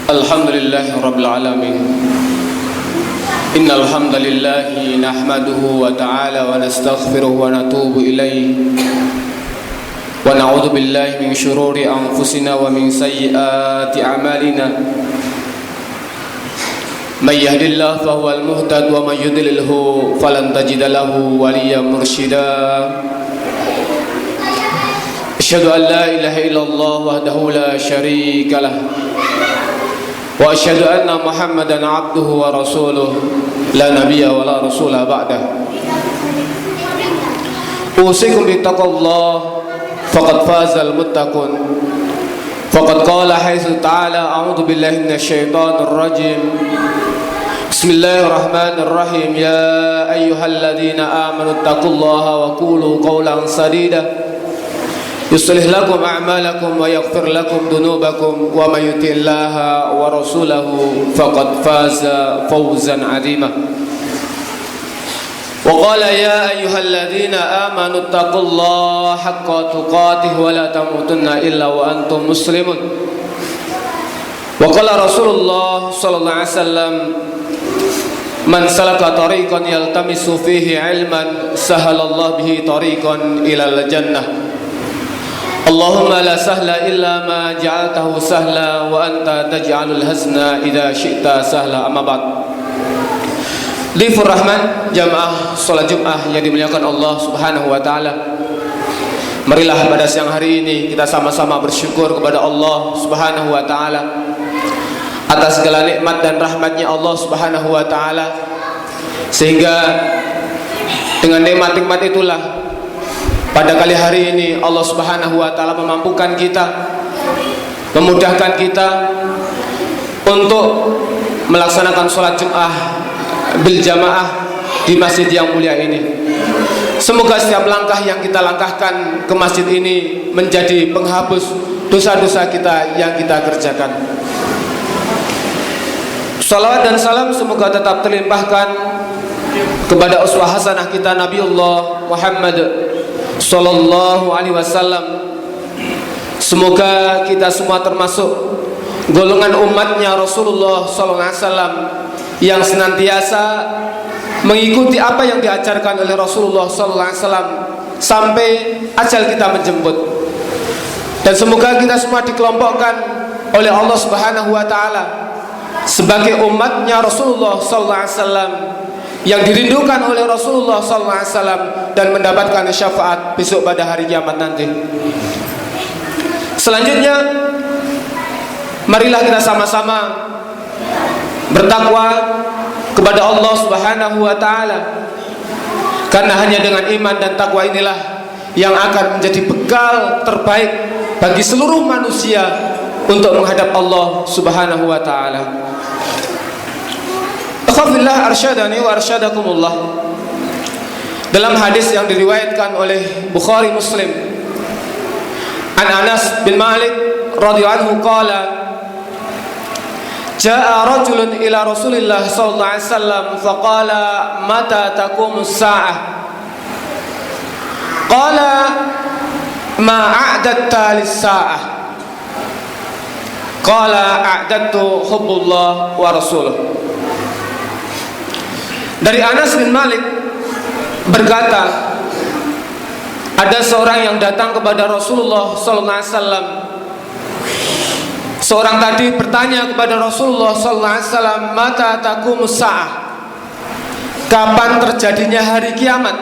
Alhamdulillahi Rabbil Alamin. Innal hamdalillahi nahmaduhu wa ta'ala wa nastaghfiruhu wa natubu ilayhi wa na'udzu billahi min shururi anfusina wa min sayyiati a'malina. May yahdihillahu fahuwal muhtad wa may yudlilhu falan tajida lahu waliyyan mursyida. Asyhadu an la ilaha illallah wahdahu la syarika lah wa asyhadu anna Muhammadan abduhu wa rasuluh la nabiyya wa la rasula ba'dah. Usikum bittaqwallah faqad fazal muttaqun. Faqad qala haitsu ta'ala a'udzu billahi minasyaitonir rajim. Bismillahirrahmanirrahim. Ya ayyuhalladzina amanu taqullaha wa qulu qawlan sadida yuslih lakum a'malakum wa yaghfir lakum dhunubakum wa may yuti'illaha wa rasulahu faqad faza fawzan 'azima. Wa qala ya ayyuhalladzina amanu taqullaha haqqa tuqatih wa la tamutunna illa wa antum muslimun. Wa qala Rasulullah sallallahu alaihi wasallam, man salaka tariqan yaltamisu fihi 'ilman sahalallahu bihi tariqan ilal jannah. Allahumma la sahla illa ma ja'altahu sahla wa anta taj'alul hazna idza syi'ta sahla. Amma ba'd. Dhifur Rahman, jamaah salat Jumat yang dimuliakan Allah Subhanahu wa taala. Marilah pada siang hari ini kita sama-sama bersyukur kepada Allah Subhanahu wa taala atas segala nikmat dan rahmatnya Allah Subhanahu wa taala, sehingga dengan nikmat-nikmat itulah pada kali hari ini Allah Subhanahu wa taala memampukan kita, memudahkan kita untuk melaksanakan sholat Jum'ah bil jamaah di masjid yang mulia ini. Semoga setiap langkah yang kita langkahkan ke masjid ini menjadi penghapus dosa-dosa kita yang kita kerjakan. Salawat dan salam semoga tetap terlimpahkan kepada uswah hasanah kita Nabiullah Muhammad sallallahu alaihi wasallam. Semoga kita semua termasuk golongan umatnya Rasulullah sallallahu alaihi wasallam yang senantiasa mengikuti apa yang diajarkan oleh Rasulullah sallallahu alaihi wasallam sampai ajal kita menjemput. Dan semoga kita semua dikelompokkan oleh Allah Subhanahu wa taala sebagai umatnya Rasulullah sallallahu alaihi wasallam yang dirindukan oleh Rasulullah SAW dan mendapatkan syafaat besok pada hari kiamat nanti. Selanjutnya, marilah kita sama-sama bertakwa kepada Allah Subhanahu wa taala, karena hanya dengan iman dan takwa inilah yang akan menjadi bekal terbaik bagi seluruh manusia untuk menghadap Allah Subhanahu wa taala. Akhafillah arsyadani wa arsyadakumullah. Dalam hadis yang diriwayatkan oleh Bukhari Muslim, an Anas bin Malik radhiyallahu anhu qala, jaa rajulun ila Rasulillah sallallahu alaihi wasallam faqala mata taqumus saa'ah. Qala ma a'dadta lis-saa'ah. Qala a'dadtu hubbullah wa rasuluh. Dari Anas bin Malik berkata, ada seorang yang datang kepada Rasulullah sallallahu alaihi wasallam. Seorang tadi bertanya kepada Rasulullah sallallahu alaihi wasallam, mata taqumus saa'ah? Kapan terjadinya hari kiamat?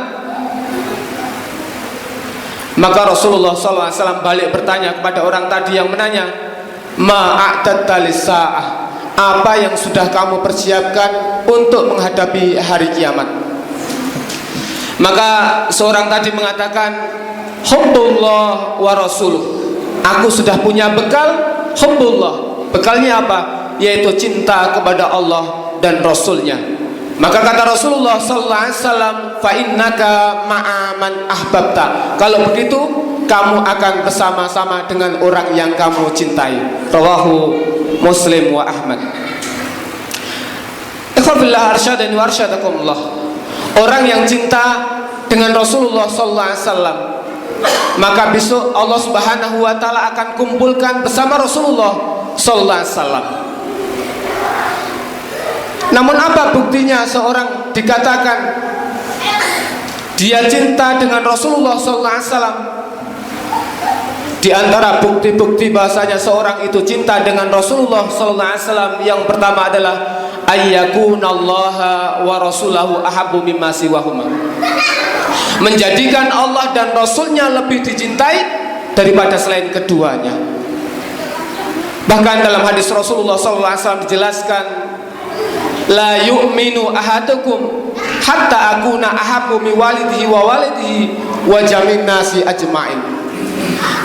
Maka Rasulullah sallallahu alaihi wasallam balik bertanya kepada orang tadi yang menanya, ma a'dadta lis-saa'ah? Apa yang sudah kamu persiapkan untuk menghadapi hari kiamat? Maka seorang tadi mengatakan, hubbullah wa rasuluh. Aku sudah punya bekal hubbullah. Bekalnya apa? Yaitu cinta kepada Allah dan Rasulnya. Maka kata Rasulullah sallallahu alaihi wasallam, fa innaka ma'aman ahbabta. Kalau begitu kamu akan bersama-sama dengan orang yang kamu cintai. Rawahu Muslim wa Ahmad. Ikhwafillah arsyadani wa arsyadakumullah. Orang yang cinta dengan Rasulullah sallallahu alaihi wasallam, maka besok Allah Subhanahu wa taala akan kumpulkan bersama Rasulullah sallallahu alaihi wasallam. Namun apa buktinya seorang dikatakan dia cinta dengan Rasulullah SAW? Di antara bukti-bukti bahasanya seorang itu cinta dengan Rasulullah SAW, yang pertama adalah ayyakunallaha wa rasulahu ahabbu mimma siwahuma, menjadikan Allah dan Rasulnya lebih dicintai daripada selain keduanya. Bahkan dalam hadis Rasulullah SAW dijelaskan, la yu'minu ahadukum hatta akuna ahabbu mi walidihi wa walidihi wa jamin nasi ajma'in.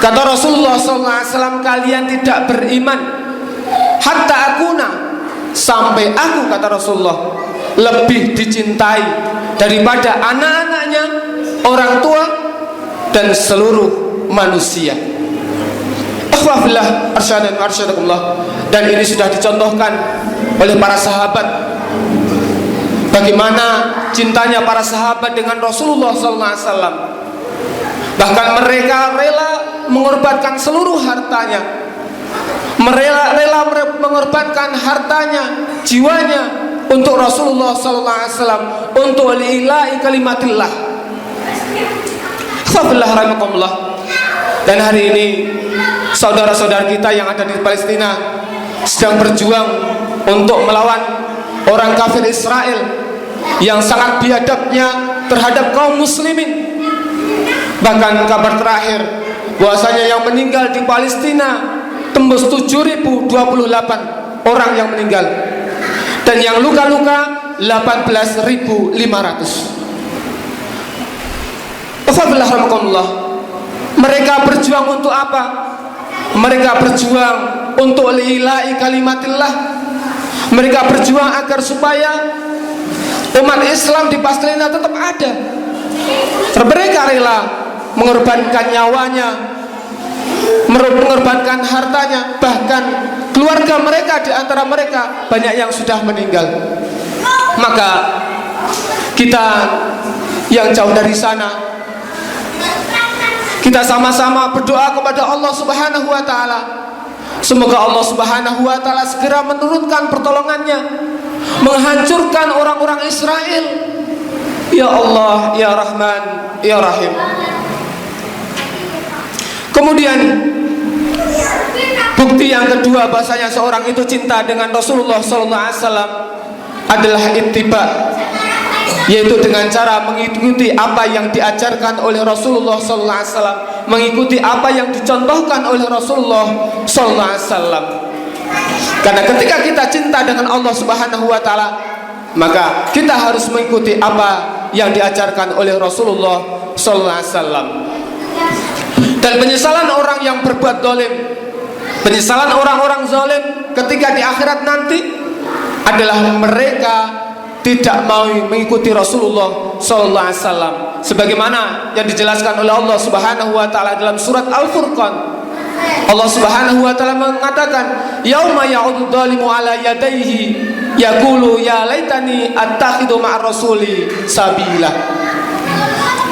Kata Rasulullah SAW, kalian tidak beriman hatta akuna, sampai aku, kata Rasulullah, lebih dicintai daripada anak-anaknya, orang tua, dan seluruh manusia. Akhwafillah arsyadun arsyadakumullah. Dan ini sudah dicontohkan oleh para sahabat, bagaimana cintanya para sahabat dengan Rasulullah SAW. Bahkan mereka rela mengorbankan seluruh hartanya, rela mengorbankan hartanya, jiwanya untuk Rasulullah SAW, untuk lillahi kalimatillah. Alhamdulillah rahmatullah. Dan hari ini saudara-saudara kita yang ada di Palestina sedang berjuang untuk melawan orang kafir Israel yang sangat biadabnya terhadap kaum muslimin. Bahkan kabar terakhir bahwasanya yang meninggal di Palestina tembus 7.028 orang yang meninggal, dan yang luka-luka 18.500. Alhamdulillah. Mereka berjuang untuk apa? Mereka berjuang untuk lillahi kalimatillah. Mereka berjuang agar supaya umat Islam di Palestina tetap ada. Mereka rela mengorbankan nyawanya, mengorbankan hartanya, bahkan keluarga mereka, di antara mereka banyak yang sudah meninggal. Maka kita yang jauh dari sana, kita sama-sama berdoa kepada Allah Subhanahu wa Ta'ala. Semoga Allah Subhanahu wa Ta'ala segera menurunkan pertolongannya, menghancurkan orang-orang Israel. Ya Allah, Ya Rahman, Ya Rahim. Kemudian bukti yang kedua bahasanya seorang itu cinta dengan Rasulullah SAW adalah ittiba, yaitu dengan cara mengikuti apa yang diajarkan oleh Rasulullah SAW, mengikuti apa yang dicontohkan oleh Rasulullah SAW. Karena ketika kita cinta dengan Allah Subhanahu wa Ta'ala, maka kita harus mengikuti apa yang diajarkan oleh Rasulullah SAW. Dan penyesalan orang yang berbuat zalim, penyesalan orang-orang zalim ketika di akhirat nanti adalah mereka tidak mau mengikuti Rasulullah SAW, sebagaimana yang dijelaskan oleh Allah Subhanahu wa Ta'ala dalam surat Al-Furqan. Allah Subhanahu wa Ta'ala mengatakan, yauma ya'udzu dzalimu ala yadayhi yaqulu ya laitani attakhidu ma'ar rasuli sabila.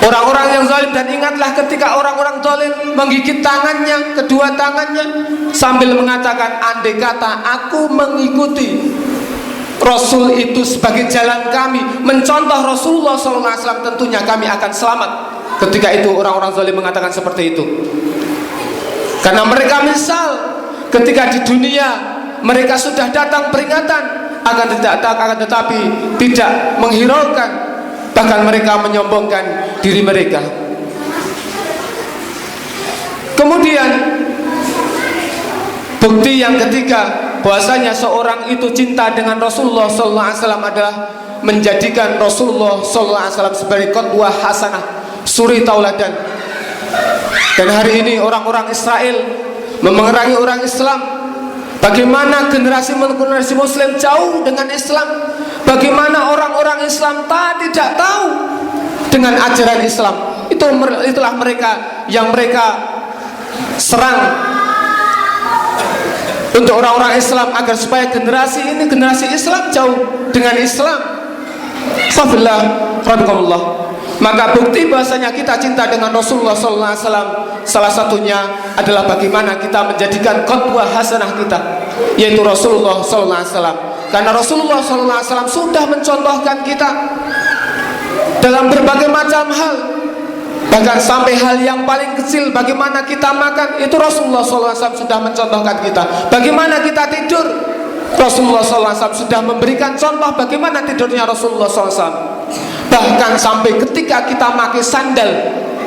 Orang-orang yang zalim, dan ingatlah ketika orang-orang zalim menggigit tangannya, kedua tangannya, sambil mengatakan, andai kata aku mengikuti Rasul itu sebagai jalan kami, mencontoh Rasulullah SAW, tentunya kami akan selamat. Ketika itu orang-orang zalim mengatakan seperti itu, karena mereka misal ketika di dunia mereka sudah datang peringatan, akan tetapi tidak menghiraukan, bahkan mereka menyombongkan diri mereka. Kemudian bukti yang ketiga bahwasanya seorang itu cinta dengan Rasulullah SAW adalah menjadikan Rasulullah SAW sebagai qudwah hasanah, suri tauladan. Dan hari ini orang-orang Israel memerangi orang Islam. Bagaimana generasi Muslim jauh dengan Islam, bagaimana orang-orang Islam tidak tahu dengan ajaran Islam. Itulah mereka yang mereka serang untuk orang-orang Islam, agar supaya generasi ini, generasi Islam, jauh dengan Islam. Alhamdulillah, rahmatullah. Maka bukti bahasanya kita cinta dengan Rasulullah SAW, salah satunya adalah bagaimana kita menjadikan qudwah hasanah kita, yaitu Rasulullah SAW. Karena Rasulullah SAW sudah mencontohkan kita dalam berbagai macam hal. Bahkan sampai hal yang paling kecil, bagaimana kita makan, itu Rasulullah SAW sudah mencontohkan kita. Bagaimana kita tidur, Rasulullah SAW sudah memberikan contoh bagaimana tidurnya Rasulullah SAW. Bahkan sampai ketika kita pakai sandal,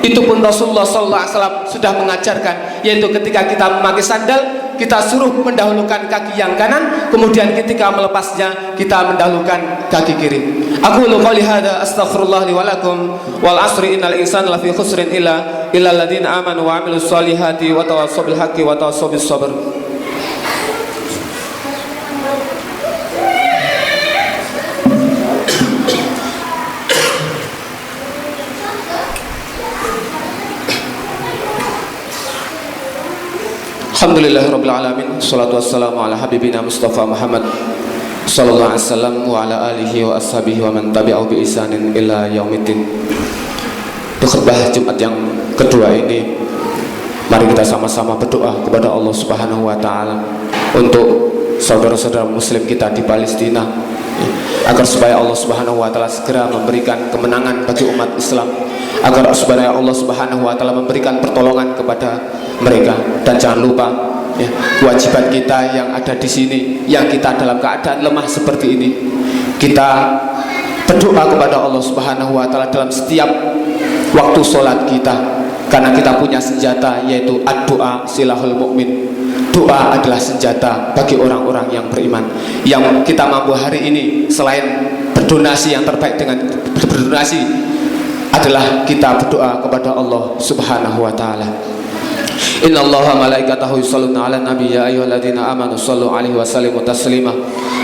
itu pun Rasulullah SAW sudah mengajarkan, yaitu ketika kita memakai sandal, kita suruh mendahulukan kaki yang kanan, kemudian ketika melepasnya kita mendahulukan kaki kiri. Aku qouli hada astaghfirullah li wa lakum wal asri innal insana lafi khusrin illa alladziina amanu wa 'amilus solihati wa tawassaw bil haqqi wa tawassaw bis sabr. Alhamdulillahirabbil alamin, salatu wassalamu ala habibina Mustafa Muhammad sallallahu alaihi wasallam wa ala alihi wa ashabihi wa man tabi'ahu bi ihsanin ila yaumiddin. Di khutbah Jumat yang kedua ini, mari kita sama-sama berdoa kepada Allah Subhanahu wa taala untuk saudara-saudara muslim kita di Palestina, agar supaya Allah Subhanahu wa taala segera memberikan kemenangan bagi umat Islam, agar supaya Allah Subhanahu wa taala memberikan pertolongan kepada mereka. Dan jangan lupa ya, kewajiban kita yang ada di sini, yang kita dalam keadaan lemah seperti ini, kita berdoa kepada Allah Subhanahu wa taala dalam setiap waktu sholat kita, karena kita punya senjata, yaitu ad-doa silahul mukmin. Doa adalah senjata bagi orang-orang yang beriman. Yang kita mampu hari ini, selain berdonasi, yang terbaik dengan berdonasi adalah kita berdoa kepada Allah Subhanahu wa taala. Inna Allaha malaikatahu yusholluna 'alan nabi ya ayyuhalladzina amanu shallu 'alaihi wa sallimu taslima.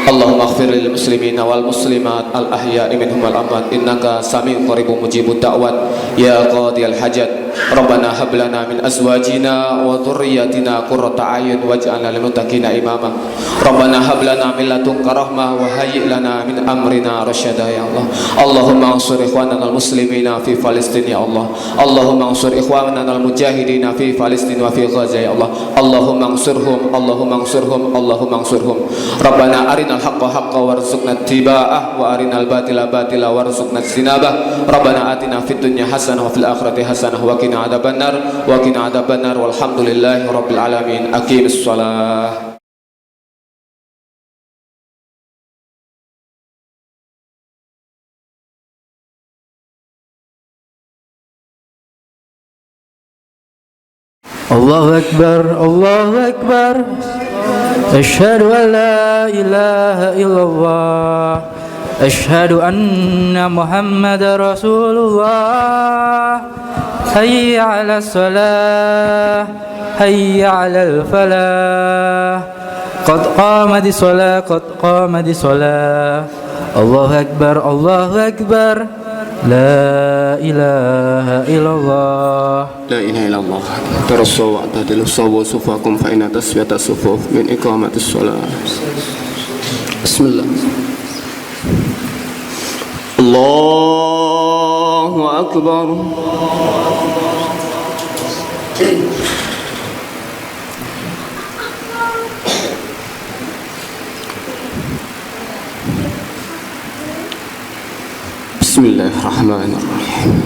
Allahumma ighfir lil muslimina wal muslimat al ahya'i minhum wal amwat innaka sami'un qaribun mujibud da'wat ya qadiyal hajat. Rabbana hab lana min azwajina wa dhurriyyatina qurrata a'yun waj'alna lil muttaqina imama. Rabbana hab lana min ladunka rahmah wa hayyi' lana min amrina rasyada ya Allah. Allahumma ansur ikhwanana al muslimina fi Palestin ya Allah. Allahumma ansur ikhwanana al mujahidina fi Palestin wa fi Gaza ya Allah. Allahumma ansurhum, Allahumma ansurhum, Allahumma ansurhum. Rabbana arinal haqqa haqqan warzuqna ittiba'ah wa arinal batila batila warzuqna ijtinabah. Rabbana atina fid dunya hasanah wa fil akhirati hasanah wa qina adzabannar wa qina adzabannar walhamdulillahi rabbil alamin. Aqimis shalah. Allahu Akbar, Allahu Akbar. Asyhadu an la ilaha illallah. Asyhadu anna Muhammadar Rasulullah. Hayya 'alas shalah, hayya 'alal falah. Qad qamatis shalah, qad qamatis shalah. Allahu Akbar, Allahu Akbar. La ilaha illallah. La ilaha illallah. Tarasaw wa ta'dilu sawu sufakum fa inna tasfiyata sufuf min iqamatis shalah. Bismillah. Allahu akbar. Bismillahirrahmanirrahim.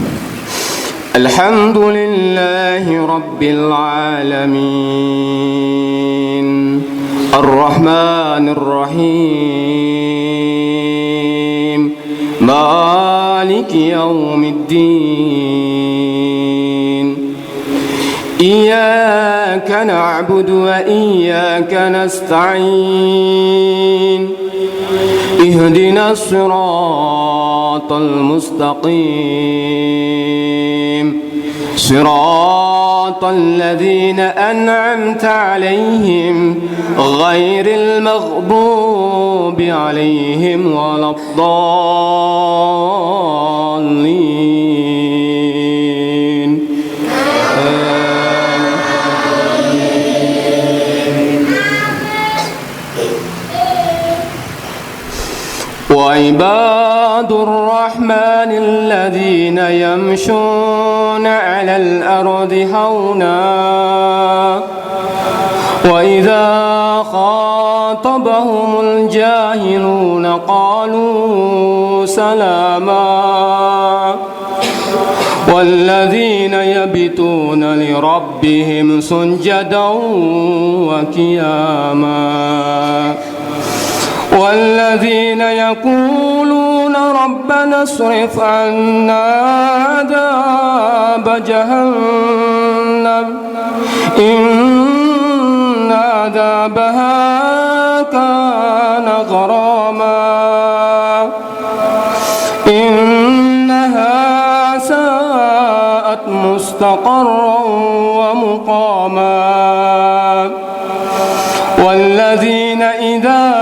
Alhamdulillahi rabbil alamin. Ar-Rahmanir Rahim. Maliki yaumiddin. Iyyaka na'budu wa iyyaka nasta'in. Ihdinas siratal mustaqim. Siratal ladzina an'amta 'alaihim ghairil maghdubi 'alaihim waladdallin. وعباد الرحمن الذين يمشون على الأرض هونا وإذا خاطبهم خاطبهم الجاهلون قالوا سلاما والذين يبيتون لربهم سجدا وقياما والذين يقولون ربنا اصرف عنا عذاب جهنم إن عذابها كان غراما إنها ساءت مستقرا ومقاما والذين إذا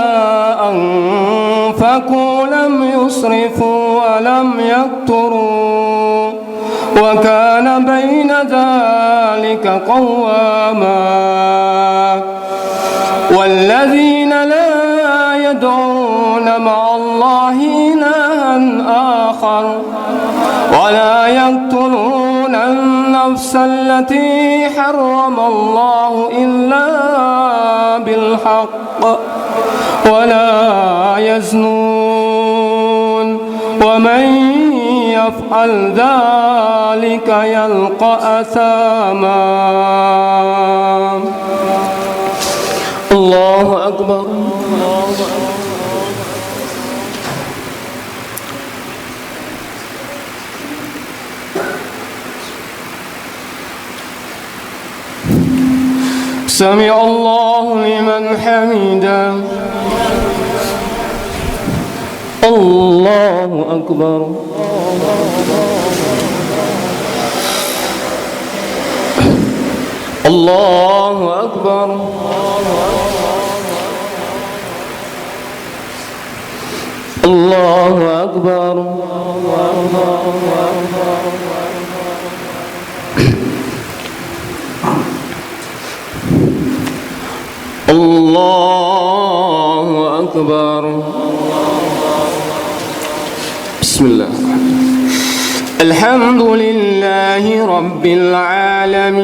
أنفقوا لم يسرفوا ولم يقتروا وكان بين ذلك قواما والذين لا يدعون مع الله إلها آخر ولا يقتلون النفس التي حرم الله إلا بالحق ولا يزنون ومن يفعل ذلك يلقى أثاما. الله أكبر. سمع الله لمن حمده. الله أكبر. الله أكبر. الله أكبر. الله أكبر. بسم الله. الحمد لله رب العالمين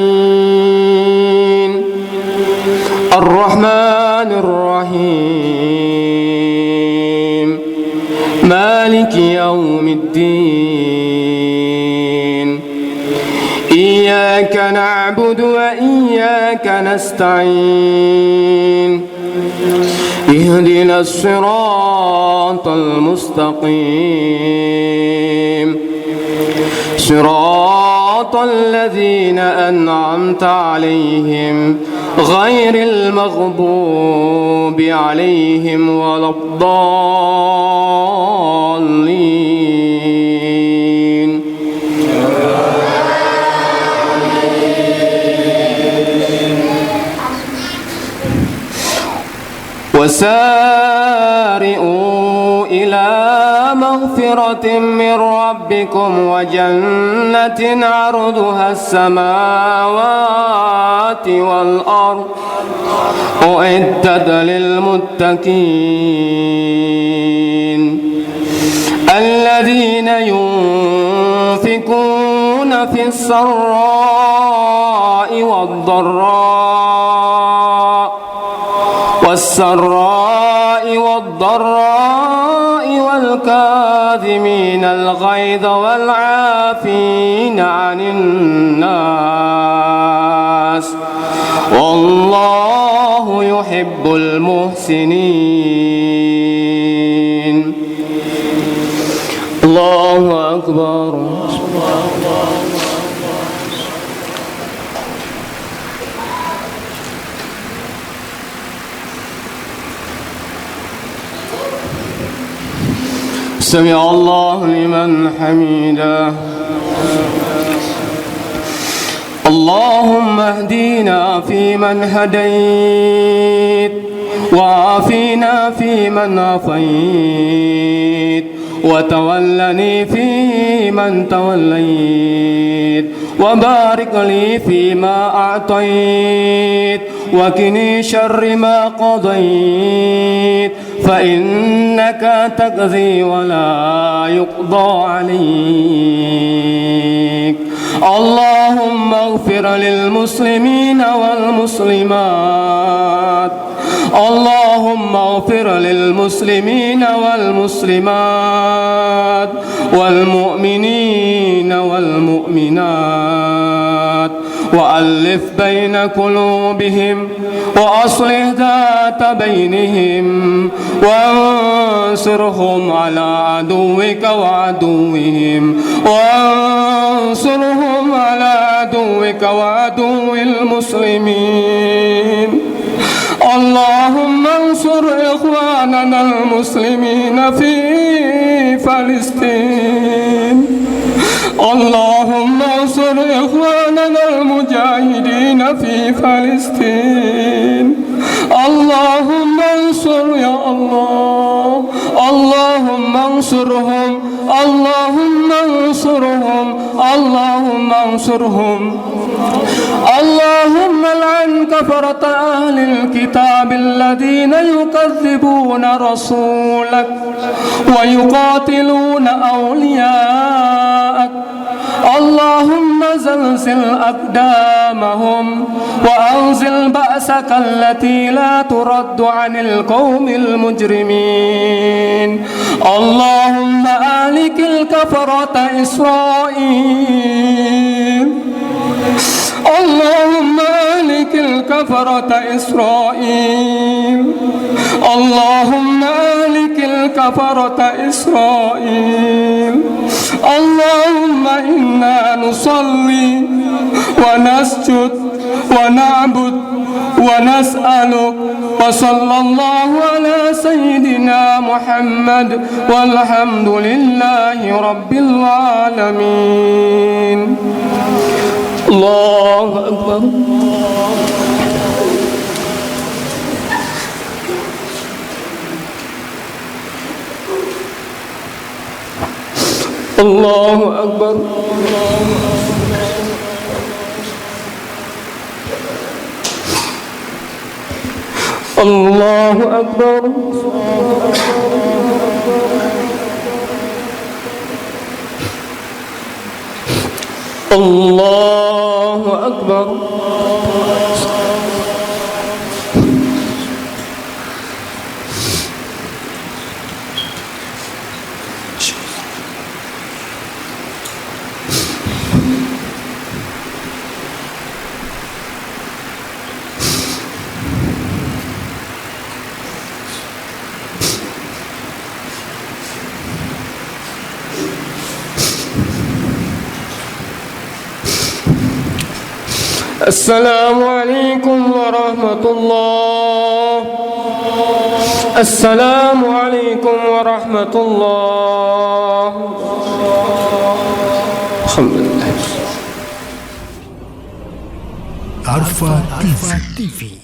الرحمن الرحيم مالك يوم الدين إياك نعبد وإياك نستعين اهدنا الصراط المستقيم صراط الذين أنعمت عليهم غير المغضوب عليهم ولا الضالين. وسارئوا إلى مغفرة من ربكم وجنة عرضها السماوات والأرض أعدت للمتقين الذين ينفقون في السراء والضراء والكاظمين الغيظ والعافين عن الناس والله يحب المحسنين. الله أكبر. سمع الله لمن حمده. اللهم اهدنا فيمن هديت وعافنا فيمن عافيت وتولني فيمن توليت وبارك لي فيما أعطيت وقني شر ما قضيت فإنك تقضي ولا يقضى عليك. اللهم اغفر للمسلمين والمسلمات اللهم اغفر للمسلمين والمسلمات والمؤمنين والمؤمنات وألف بين قلوبهم وأصلح ذات بينهم وانصرهم على عدوك وعدوهم وانصرهم على عدوك وعدو المسلمين اللهم انصر إخواننا المسلمين في فلسطين اللهم انصر إخواننا المجاهدين في فلسطين اللهم انصر يا الله اللهم انصرهم اللهم انصرهم اللهم انصرهم اللهم لعن كفرة أهل الكتاب الذين يكذبون رسولك ويقاتلون أولياءك اللهم زلزل أقدامهم وأنزل بأسك التي لا ترد عن القوم المجرمين اللهم أهلك الكفرة إسرائيل اللهم أهلك الكفرة إسرائيل اللهم أهلك الكفرة إسرائيل اللهم إنا نصلي ونسجد ونعبد ونسألك وصلى الله على سيدنا محمد والحمد لله رب العالمين الله أكبر الله أكبر الله أكبر الله أكبر السلام عليكم ورحمة الله السلام عليكم ورحمة الله الحمد لله Arfa TV